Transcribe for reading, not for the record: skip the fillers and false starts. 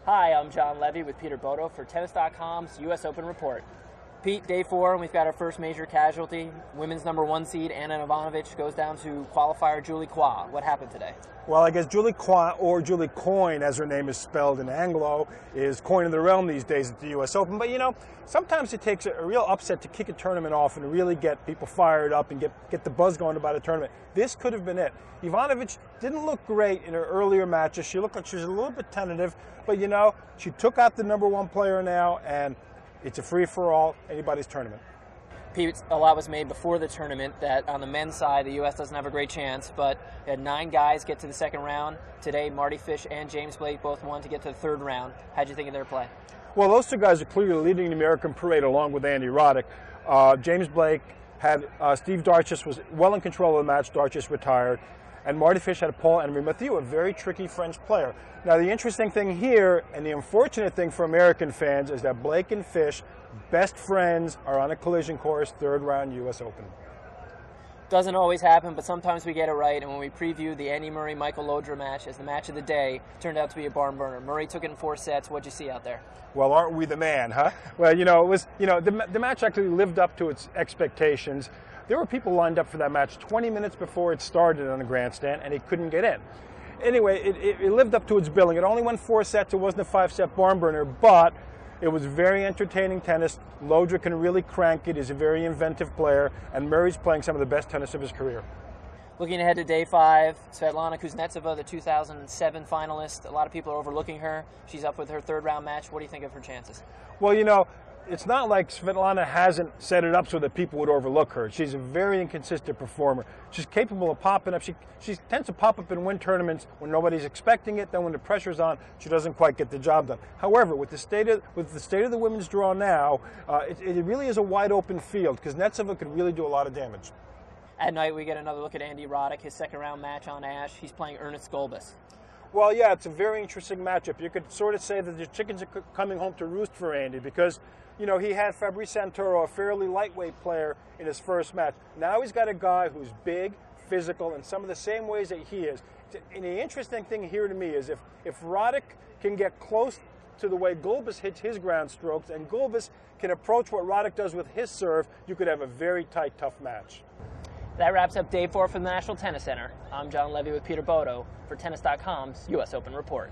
Hi, I'm Jon Levey with Peter Bodo for Tennis.com's U.S. Open Report. Pete, day 4, and we've got our first major casualty. Women's #1 seed, Ivanovic, goes down to qualifier Julie Qua. What happened today? Well, I guess Julie Qua, or Julie Coyne, as her name is spelled in Anglo, is coin of the realm these days at the U.S. Open. But, you know, sometimes it takes a real upset to kick a tournament off and really get people fired up and get the buzz going about a tournament. This could have been it. Ivanovic didn't look great in her earlier matches. She looked like she was a little bit tentative. But, you know, she took out the #1 player now, and it's a free-for-all, anybody's tournament. Pete, a lot was made before the tournament that on the men's side, the U.S. doesn't have a great chance, but we had 9 guys get to the second round. Today, Mardy Fish and James Blake both won to get to the third round. How'd you think of their play? Well, those 2 guys are clearly leading the American parade along with Andy Roddick. James Blake had Steve Darcis was well in control of the match. Darcis retired. And Mardy Fish had Paul Henry Mathieu, a very tricky French player. Now, the interesting thing here, and the unfortunate thing for American fans, is that Blake and Fish, best friends, are on a collision course, third round U.S. Open. Doesn't always happen, but sometimes we get it right. And when we previewed the Andy Murray-Michael Lodra match as the match of the day, it turned out to be a barn burner. Murray took it in 4 sets. What'd you see out there? Well, aren't we the man, huh? Well, you know, it was, you know, the match actually lived up to its expectations. There were people lined up for that match 20 minutes before it started on the grandstand, and he couldn't get in. Anyway, it lived up to its billing. It only won 4 sets. It wasn't a 5-set barn burner, but it was very entertaining tennis. Lodra can really crank it. He's a very inventive player, and Murray's playing some of the best tennis of his career. Looking ahead to day 5, Svetlana Kuznetsova, the 2007 finalist. A lot of people are overlooking her. She's up with her third round match. What do you think of her chances? Well, you know, it's not like Svetlana hasn't set it up so that people would overlook her. She's a very inconsistent performer. She's capable of popping up. She tends to pop up and win tournaments when nobody's expecting it. Then when the pressure's on, she doesn't quite get the job done. However, with the state of the women's draw now, it really is a wide open field because Kuznetsova could really do a lot of damage. At night, we get another look at Andy Roddick, his second round match on Ash. He's playing Ernest Gulbis. Well, yeah, it's a very interesting matchup. You could sort of say that the chickens are coming home to roost for Andy because, you know, he had Fabrice Santoro, a fairly lightweight player, in his first match. Now he's got a guy who's big, physical, in some of the same ways that he is. And the interesting thing here to me is if Roddick can get close to the way Gulbis hits his ground strokes and Gulbis can approach what Roddick does with his serve, you could have a very tight, tough match. That wraps up day 4 from the National Tennis Center. I'm Jon Levey with Peter Bodo for Tennis.com's U.S. Open Report.